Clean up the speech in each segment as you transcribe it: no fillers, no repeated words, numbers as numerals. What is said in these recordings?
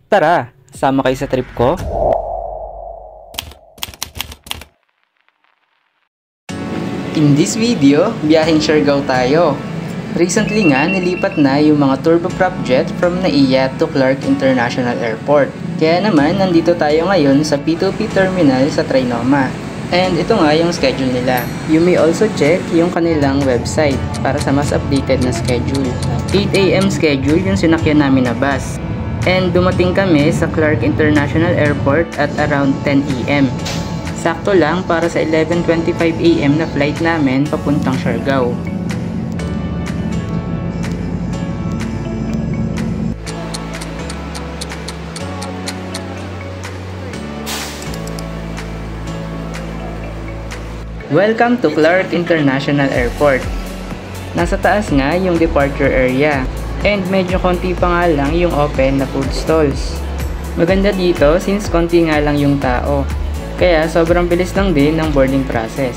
Tara, sama kayo sa trip ko. In this video, biyaheng Siargao tayo. Recently nga, nilipat na yung mga turboprop jet from NAIA to Clark International Airport. Kaya naman, nandito tayo ngayon sa P2P Terminal sa Trinoma. And ito nga yung schedule nila. You may also check yung kanilang website para sa mas updated na schedule. 8 AM schedule yung sinakyan namin na bus. And dumating kami sa Clark International Airport at around 10 AM. Sakto lang para sa 11:25 AM na flight namin papuntang Siargao. Welcome to Clark International Airport. Nasa taas nga yung departure area and medyo konti pa nga lang yung open na food stalls. Maganda dito since konti nga lang yung tao, kaya sobrang bilis lang din ng boarding process.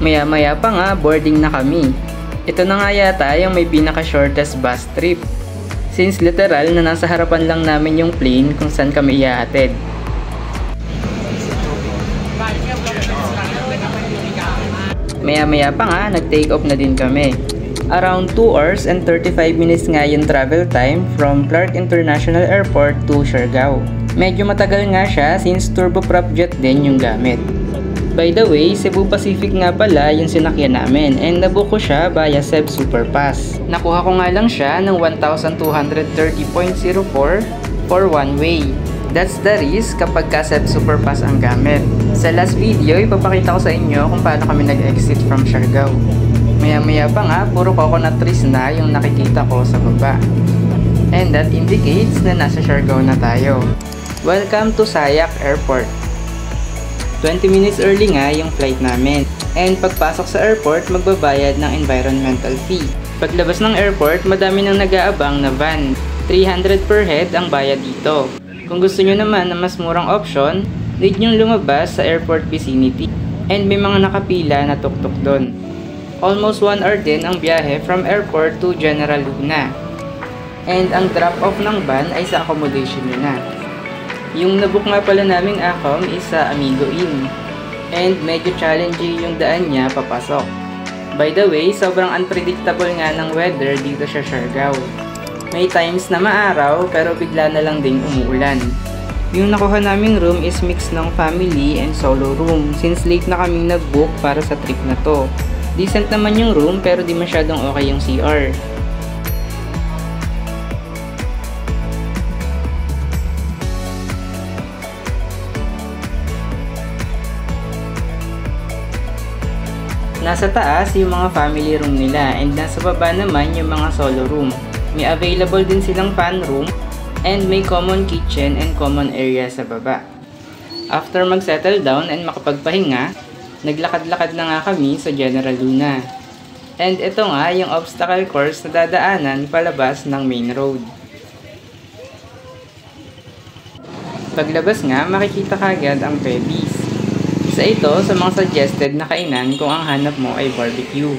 Maya-maya pa nga boarding na kami. Ito na nga yata yung may pinaka-shortest bus trip. Since literal na nasa harapan lang namin yung plane kung saan kami ihahatid. Maya-maya pa nga nag-take off na din kami. Around 2 hours and 35 minutes nga yung travel time from Clark International Airport to Siargao. Medyo matagal nga siya since turboprop jet din yung gamit. By the way, Cebu Pacific nga pala yung sinakyan namin and nabook ko siya via Ceb Superpass. Nakuha ko nga lang siya ng 1,230.04 for one way. That's the risk kapag ka Ceb Superpass ang gamit. Sa last video, ipapakita ko sa inyo kung paano kami nag-exit from Siargao. Maya-maya pa nga, puro coconut trees na yung nakikita ko sa baba. And that indicates na nasa Siargao na tayo. Welcome to Sayac Airport. 20 minutes early nga yung flight namin. And pagpasok sa airport, magbabayad ng environmental fee. Paglabas ng airport, madami nang nag-aabang na van. 300 per head ang bayad dito. Kung gusto nyo naman na mas murang option, need nyo lumabas sa airport vicinity. And may mga nakapila na tuktok doon. Almost 1 hour din ang biyahe from airport to General Luna. And ang drop-off ng van ay sa accommodation nyo na. Yung nabook nga pala naming accom is sa Amigo Inn. And medyo challenging yung daan niya papasok. By the way, sobrang unpredictable nga ng weather dito sa Siargao. May times na maaraw pero bigla na lang ding umuulan. Yung nakuha naming room is mix ng family and solo room since late na kaming nag-book para sa trip na to. Decent naman yung room pero di masyadong okay yung CR. Nasa taas yung mga family room nila and nasa baba naman yung mga solo room. May available din silang fan room and may common kitchen and common area sa baba. After mag-settle down and makapagpahinga, naglakad-lakad na nga kami sa General Luna. And ito nga yung obstacle course na dadaanan palabas ng main road. Paglabas nga, makikita kagad ang Pebis. Isa ito sa mga suggested na kainan kung ang hanap mo ay barbecue.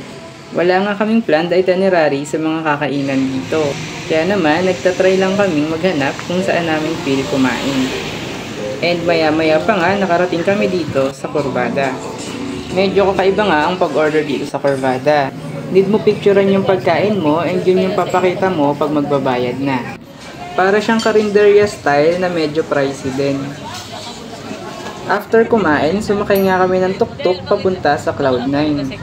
Wala nga kaming planned itinerary sa mga kakainan dito. Kaya naman, nagtatry lang kaming maghanap kung saan namin feel kumain. And maya-maya pa nga, nakarating kami dito sa Corbada. Medyo kakaiba nga ang pag-order dito sa Corbada. Need mo picturean yung pagkain mo and yun yung papakita mo pag magbabayad na. Para siyang karinderya style na medyo pricey din. After kumain, sumakay nga kami ng tuk-tuk papunta sa Cloud9.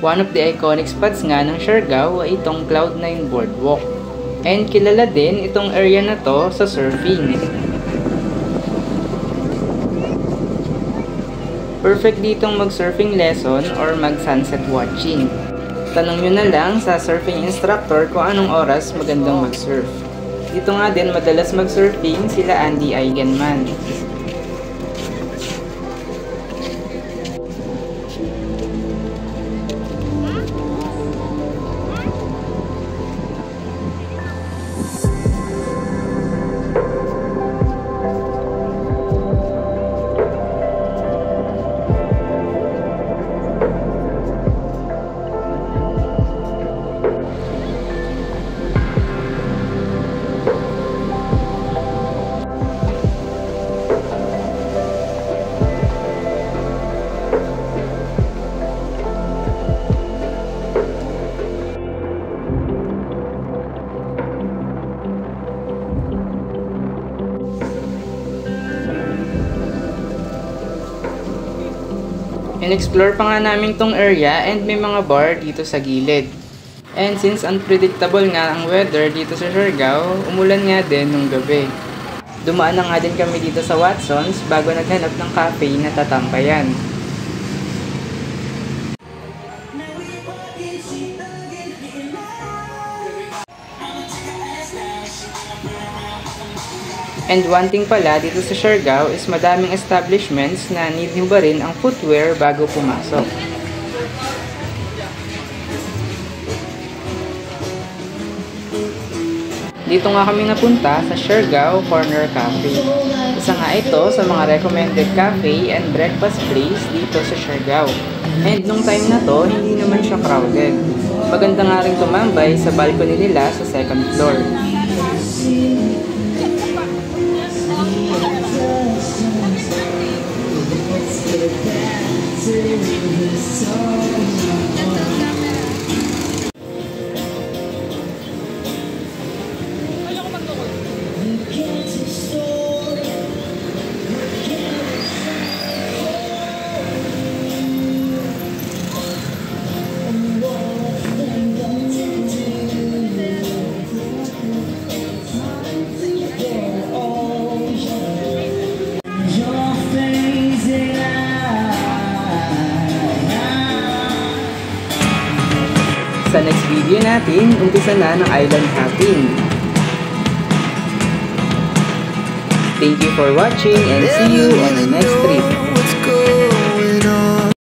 One of the iconic spots nga ng Siargao ay itong Cloud9 Boardwalk. And kilala din itong area na to sa surfing. Perfect ditong mag-surfing lesson or mag-sunset watching. Tanong nyo na lang sa surfing instructor kung anong oras magandang mag-surf. Dito nga din madalas mag-surfing sila Andy Eigenman. In-explore pa nga namin tong area and may mga bar dito sa gilid. And since unpredictable nga ang weather dito sa Siargao, umulan nga din nung gabi. Dumaan na nga din kami dito sa Watson's bago naghanap ng cafe na tatambayan. And one thing pala dito sa Siargao is madaming establishments na need nyo ba rin ang footwear bago pumasok. Dito nga kami napunta sa Siargao Corner Cafe. Isa nga ito sa mga recommended cafe and breakfast place dito sa Siargao. And nung time na to, hindi naman siya crowded. Maganda nga rin tumambay sa balcony nila sa second floor. Sa next video natin, umpisa na ng island hopping. Thank you for watching and see you on the next trip.